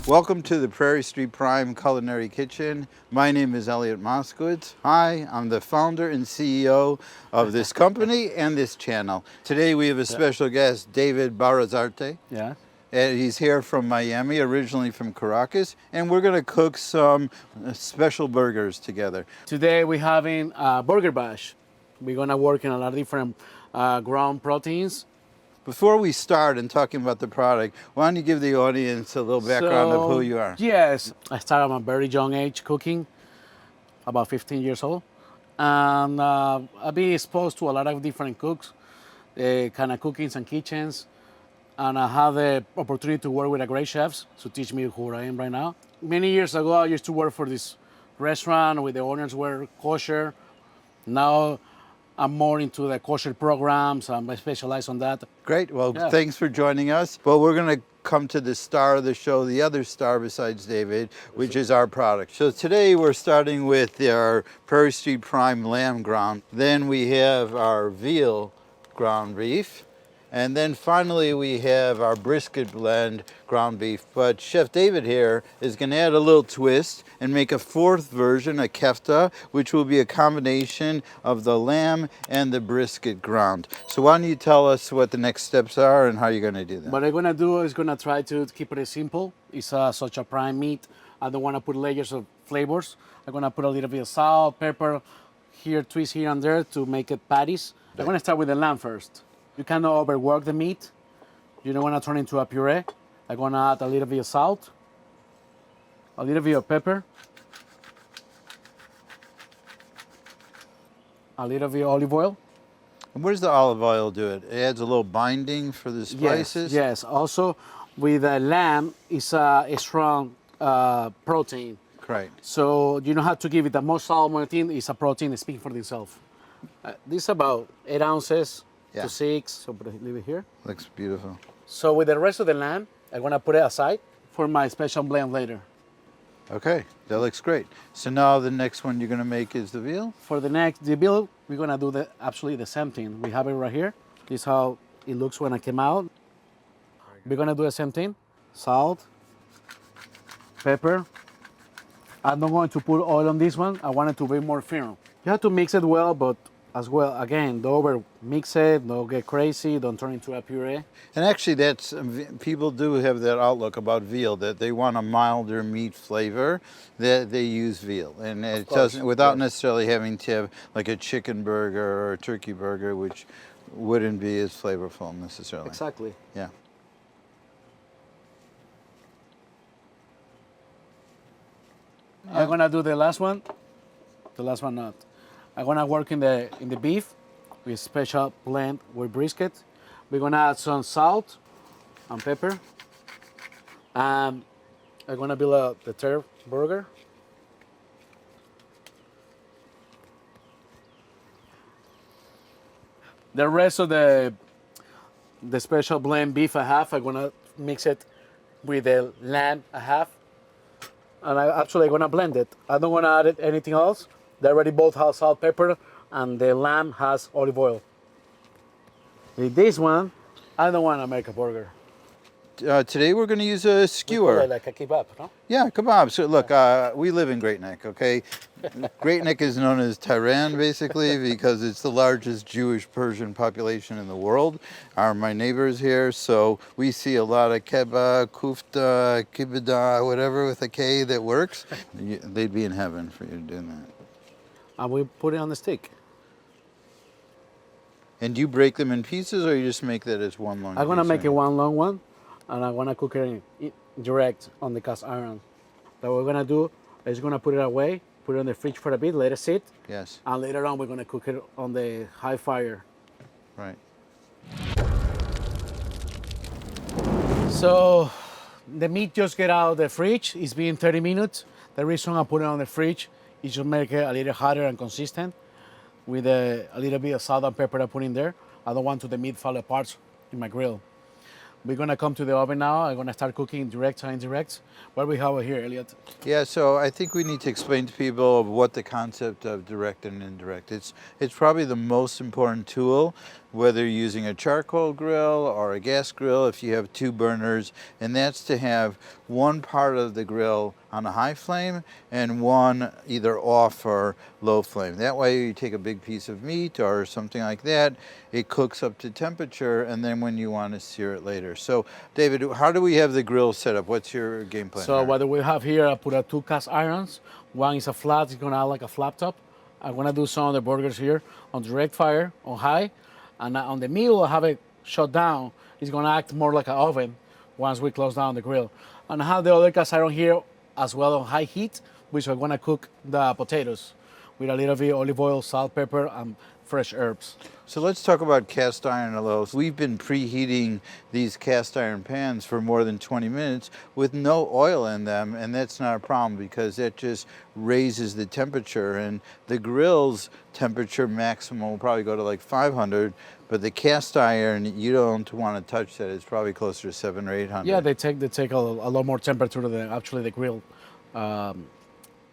Welcome to the Prairie Street Prime Culinary Kitchen. My name is Elliot Moskowitz. Hi, I'm the founder and CEO of this company and this channel. Today we have a special guest, David Barazarte. Yeah. And he's here from Miami, originally from Caracas, and we're going to cook some special burgers together. Today we're having a burger bash. We're gonna work in a lot of different ground proteins. Before we start and talking about the product, why don't you give the audience a little background of who you are? Yes, I started at a very young age cooking, about 15 years old. And I've been exposed to a lot of different cooks, kind of cookings and kitchens. And I had the opportunity to work with a great chefs to teach me who I am right now. Many years ago, I used to work for this restaurant where the owners were kosher. Now I'm more into the kosher programs. I specialize on that. Great. Well, Yeah. thanks for joining us. Well, we're going to come to the star of the show, the other star besides David, which is our product. So today we're starting with our Prairie Street Prime lamb ground. Then we have our veal ground beef. And then finally we have our brisket blend ground beef. But Chef David here is going to add a little twist and make a fourth version, a kofta, which will be a combination of the lamb and the brisket ground. So why don't you tell us what the next steps are and how you're going to do that? What I'm gonna do is gonna try to keep it simple. It's such a prime meat. I don't wanna put layers of flavors. I'm gonna put a little bit of salt, pepper, here, twist here and there to make it patties. I'm gonna start with the lamb first. You cannot overwork the meat. You don't wanna turn it into a puree. I'm gonna add a little bit of salt, a little bit of pepper, a little bit of olive oil. And what does the olive oil do? It adds a little binding for the spices? Yes. Also, with the lamb, it's a strong protein. Right. So you don't have to give it the most salt thing. It's a protein speaking for itself. This is about 8 ounces Yeah. to 6. So leave it here. Looks beautiful. So with the rest of the lamb, I'm gonna put it aside for my special blend later. Okay, that looks great. So now the next one you're going to make is the veal? For the veal, we're gonna do absolutely the same thing. We have it right here. This is how it looks when I came out. We're gonna do the same thing. Salt, pepper. I'm not going to put oil on this one. I want it to be more firm. You have to mix it well, but as well, again, don't over mix it, don't get crazy, don't turn into a puree. And actually, that's people do have that outlook about veal that they want a milder meat flavor. That they use veal, and it doesn't without necessarily having to have like a chicken burger or a turkey burger, which wouldn't be as flavorful necessarily. Exactly. Yeah. I'm gonna do the last one. The last one not. I'm gonna work in the beef with special blend with brisket. We're gonna add some salt and pepper. I'm gonna build the third burger. The rest of the special blend beef I have, I'm gonna mix it with the lamb I have. And I'm gonna blend it. I don't wanna add anything else. They already both have salt, pepper, and the lamb has olive oil. With this one, I don't wanna make a burger. Today we're going to use a skewer. We put it like a kebab, no? Yeah, kebab. So look, we live in Great Neck, okay? Great Neck is known as Tehran, basically, because it's the largest Jewish Persian population in the world. My neighbors here, so we see a lot of kebab, kofta, kibida, whatever with a K that works. They'd be in heaven for you doing that. And we put it on the stick. And do you break them in pieces, or you just make that as one long piece? I'm gonna make it one long one, and I'm gonna cook it direct on the cast iron. What we're gonna do is gonna put it away, put it in the fridge for a bit, let it sit, Yes, and later on we're gonna cook it on the high fire. right. So the meat just get out of the fridge. It's been 30 minutes. The reason I put it on the fridge is to make it a little hotter and consistent with a little bit of salt and pepper I put in there. I don't want the meat fall apart in my grill. We're gonna come to the oven now. I'm gonna start cooking direct and indirect. What do we have here, Elliot? Yeah, so I think we need to explain to people what the concept of direct and indirect. It's probably the most important tool whether you're using a charcoal grill or a gas grill, if you have 2 burners, and that's to have one part of the grill on a high flame and one either off or low flame. That way you take a big piece of meat or something like that, it cooks up to temperature, and then when you want to sear it later. So David, how do we have the grill set up? What's your game plan? So here? what we have here, I put 2 cast irons. One is a flat, it's gonna act like a flat top. I'm gonna do some of the burgers here on direct fire, on high. And on the middle, I have it shut down. It's gonna act more like an oven once we close down the grill. And I have the other cast iron here as well on high heat, which I'm gonna cook the potatoes with a little bit of olive oil, salt, pepper, and fresh herbs. So let's talk about cast iron a little. We've been preheating these cast iron pans for more than 20 minutes with no oil in them, and that's not a problem because that just raises the temperature. And the grill's temperature maximum will probably go to like 500, but the cast iron, you don't want to touch that. It's probably closer to 700 or 800. Yeah, they take a lot more temperature than actually the grill.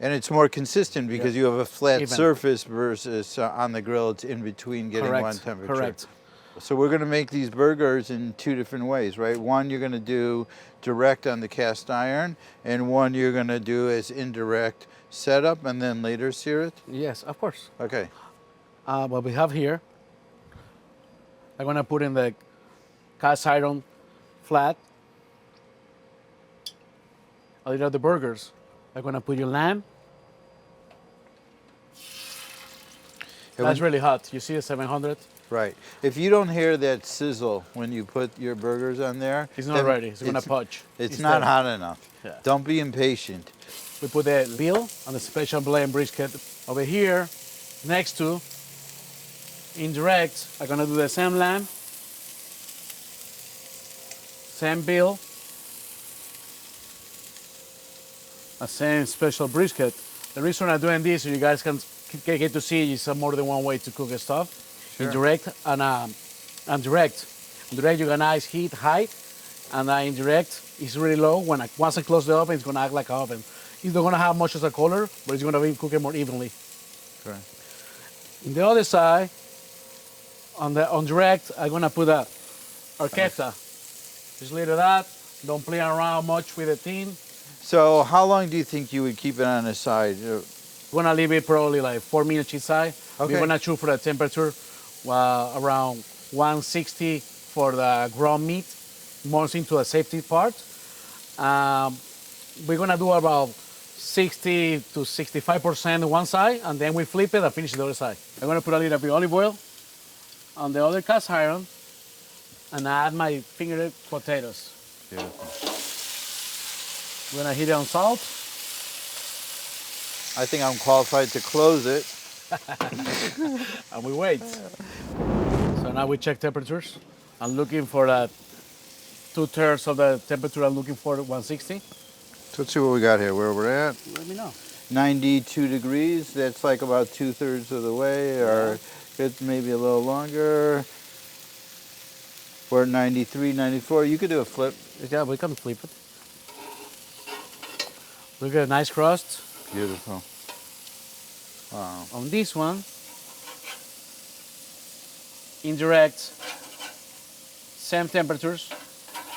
And it's more consistent because you have a flat Even. surface versus on the grill, it's in between getting Correct, one temperature. correct. So we're going to make these burgers in 2 different ways, right? One you're going to do direct on the cast iron, and one you're going to do as indirect setup and then later sear it? Yes, of course. Okay. What we have here, I'm gonna put in the cast iron flat. A little of the burgers. I'm gonna put your lamb. That's really hot. You see the 700? Right. If you don't hear that sizzle when you put your burgers on there, It's not then ready. It's gonna poach. It's not hot enough. Yeah. Don't be impatient. We put the veal and the special blend brisket over here, next to indirect. I'm gonna do the same lamb, same veal, a same special brisket. The reason I'm doing this so you guys can get to see is more than one way to cook stuff. Sure. Indirect and direct. Direct you can nice heat high, and indirect is really low. Once I close the oven, it's gonna act like an oven. It's not gonna have much of a color, but it's gonna be cooking more evenly. Correct. On the other side, on direct, I'm gonna put our kofta. Just little that. Don't play around much with the tin. So how long do you think you would keep it on the side? We're gonna leave it probably like 4 minutes each side. Okay. We're gonna shoot for the temperature around 160 for the ground meat, more into the safety part. We're gonna do about 60 to 65% on one side, and then we flip it and finish the other side. I'm gonna put a little bit of olive oil on the other cast iron, and add my fingered potatoes. Beautiful. We're gonna heat it on salt. I think I'm qualified to close it. And we wait. So now we check temperatures. I'm looking for 2/3 of the temperature. I'm looking for 160. So let's see what we got here, where we're at. Let me know. 92 degrees, that's like about 2/3 of the way, or it's maybe a little longer. We're at 93, 94. You could do a flip. Yeah, we can flip it. Look at a nice crust. Beautiful. Wow. On this one, indirect, same temperatures,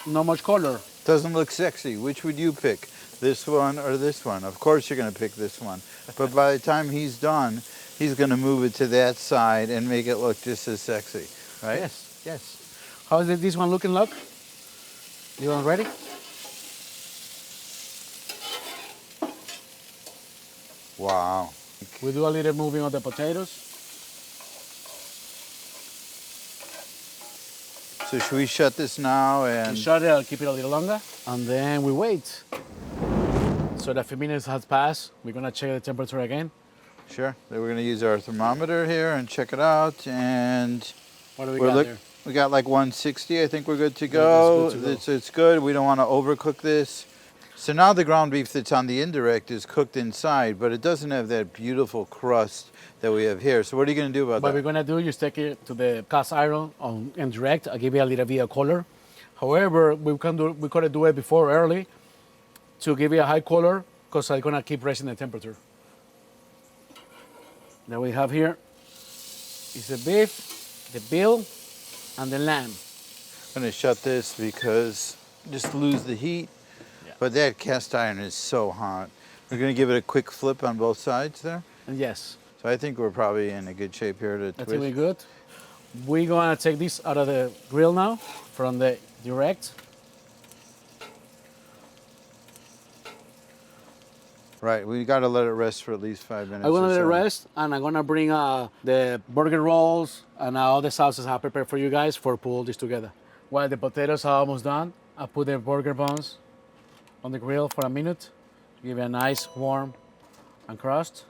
not much color. Doesn't look sexy. Which would you pick? This one or this one? Of course you're going to pick this one. But by the time he's done, he's going to move it to that side and make it look just as sexy, right? Yes, yes. How is this one looking, look? You one ready? Wow. We do a little moving of the potatoes. So should we shut this now and... Shut it, I'll keep it a little longer. And then we wait. So the few minutes has passed. We're gonna check the temperature again. Sure. Then we're going to use our thermometer here and check it out. And What do we got there? we got like 160. I think we're good to go. that's good to go. It's good. We don't want to overcook this. So now the ground beef that's on the indirect is cooked inside, but it doesn't have that beautiful crust that we have here. So what are you going to do about What that? we're gonna do is take it to the cast iron on indirect. I'll give you a little bit of color. However, we could do it before early to give you a high color because I'm gonna keep raising the temperature. That we have here is the beef, the veal, and the lamb. I'm gonna shut this because just lose the heat. Yeah. But that cast iron is so hot. We're gonna give it a quick flip on both sides there. And yes, So I think we're probably in a good shape here to I think twist. we're good. We're gonna take this out of the grill now from the direct. Right, we gotta let it rest for at least 5 minutes. I'm gonna or let it so. rest, and I'm gonna bring the burger rolls and all the sauces I prepared for you guys for pull this together. While the potatoes are almost done, I put the burger buns on the grill for a minute, give it a nice warm and crust.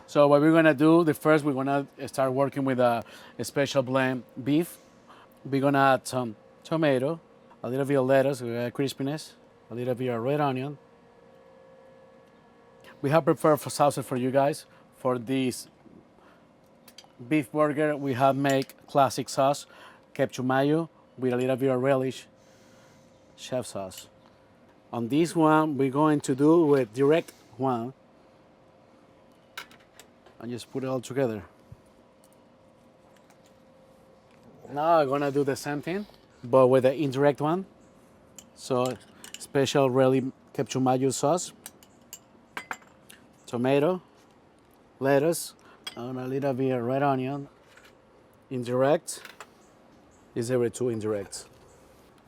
So what we're gonna do, we're gonna start working with a special blend beef. We're gonna add some tomato, a little bit of lettuce, we got crispiness, a little bit of red onion. We have prepared for sauces for you guys. For this beef burger, we have made classic sauce, ketchup mayo, with a little bit of relish, chef sauce. On this one, we're going to do with direct one, and just put it all together. Now I'm gonna do the same thing, but with the indirect one. So special really ketchup mayo sauce, tomato, lettuce, and a little bit of red onion. Indirect. These are the two indirects.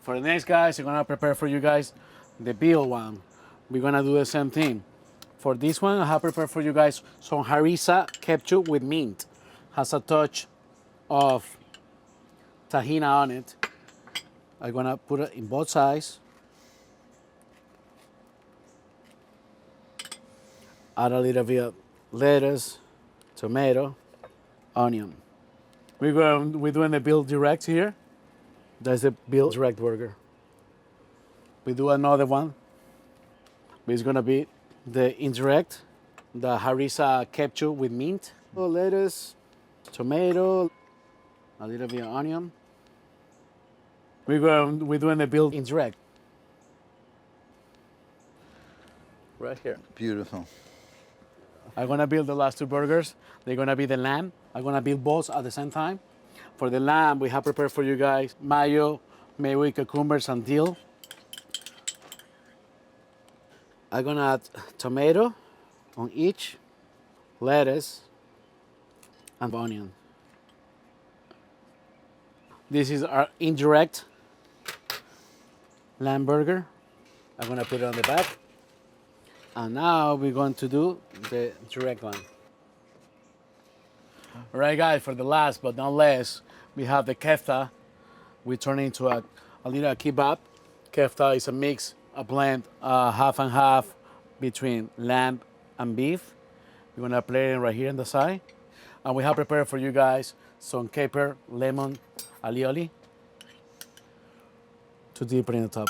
For the next, guys, I'm gonna prepare for you guys the veal one. We're gonna do the same thing. For this one, I have prepared for you guys some harissa ketchup with mint. Has a touch of tahina on it. I'm gonna put it in both sides. Add a little bit of lettuce, tomato, onion. We're doing the Veal Direct here. That's the Veal Direct burger. We do another one. It's gonna be the indirect, the harissa ketchup with mint, lettuce, tomato, a little bit of onion. We're doing the Veal indirect. Right here. Beautiful. I'm gonna build the last two burgers. They're gonna be the lamb. I'm gonna build both at the same time. For the lamb, we have prepared for you guys mayo, made with cucumbers and dill. I'm gonna add tomato on each, lettuce, and onion. This is our indirect lamb burger. I'm gonna put it on the back. And now we're going to do the direct one. All right, guys, for the last but not least, we have the kofta. We turn into a little kebab. Kofta is a mix, a blend, half and half between lamb and beef. We're gonna play it right here on the side. And we have prepared for you guys some caper, lemon, alioli to dip it in the top.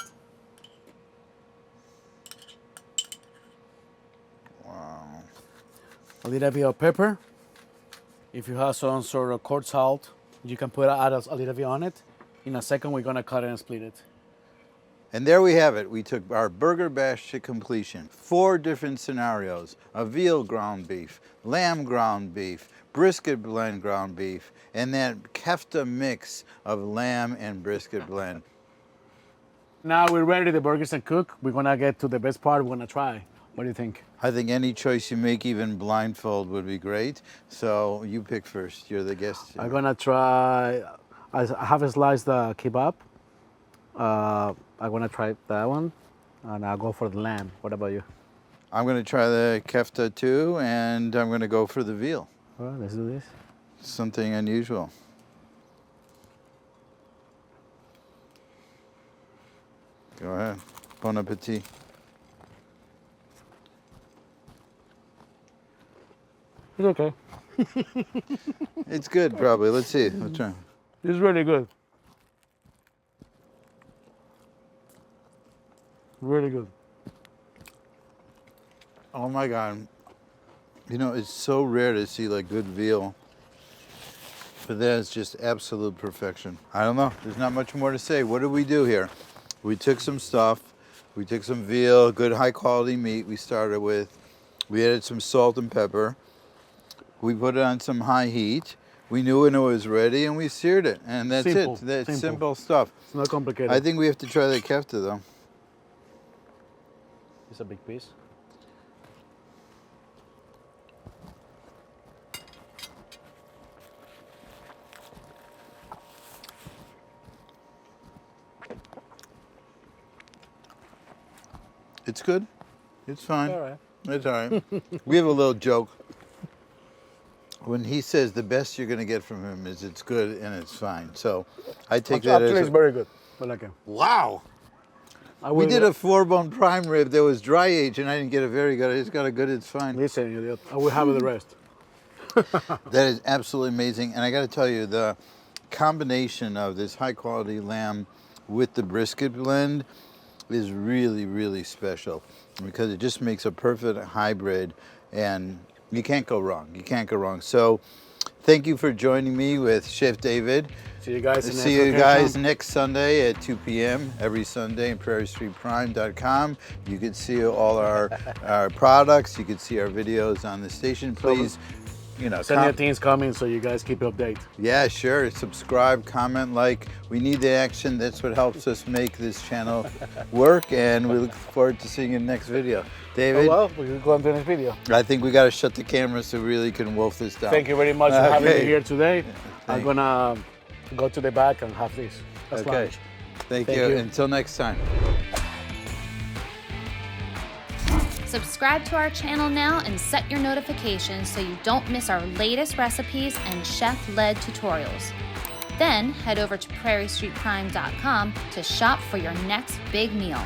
A little bit of pepper. If you have some sort of court salt, you can add a little bit on it. In a second, we're gonna cut it and split it. And there we have it. We took our burger bash to completion. 4 different scenarios: a veal ground beef, lamb ground beef, brisket blend ground beef, and that kefta mix of lamb and brisket blend. Now we're ready, the burgers and cook. We're gonna get to the best part we're gonna try. What do you think? I think any choice you make, even blindfold, would be great. So you pick first. You're the guest. I'm gonna try, I have sliced the kebab. I'm gonna try that one, and I'll go for the lamb. What about you? I'm going to try the kefta too, and I'm going to go for the veal. All right, let's do this. Something unusual. Go ahead. Bon appetit. It's okay. It's good, probably. Let's see. Let's try. It's really good. Really good. Oh my God. You know, it's so rare to see like good veal. But that is just absolute perfection. I don't know. There's not much more to say. What did we do here? We took some stuff. We took some veal, good high quality meat we started with. We added some salt and pepper. We put it on some high heat. We knew when it was ready and we seared it. And that's Simple, it. That's simple. simple stuff. It's not complicated. I think we have to try the kefta though. It's a big piece. It's good. It's fine. All right. It's all right. We have a little joke. When he says the best you're going to get from him is it's good and it's fine. So I take that Actually, as it's very good. I like it. wow. I We will- did a 4-bone prime rib that was dry aged and I didn't get a very good. I just got a good, it's fine. Listen, Elliot, I will have the rest. That is absolutely amazing. And I got to tell you, the combination of this high quality lamb with the brisket blend is really, really special because it just makes a perfect hybrid and you can't go wrong. You can't go wrong. So thank you for joining me with Chef David. See you guys in the See next you location. guys next Sunday at 2 p.m. every Sunday at prairiestreetprime.com. You can see all our products. You can see our videos on the station. Please, you know, Send your teams coming so you guys keep update. yeah, sure. Subscribe, comment, like. We need the action. That's what helps us make this channel work. And we look forward to seeing you in the next video. David, Oh, well, we can go on to the next video. I think we got to shut the camera so we really can wolf this down. Thank you very much for having me Okay. here today. I'm Thank- gonna go to the back and have this. That's Okay. lunch. Thank Thank you. you. Until next time. Subscribe to our channel now and set your notifications so you don't miss our latest recipes and chef-led tutorials. Then head over to prairiestreetprime.com to shop for your next big meal.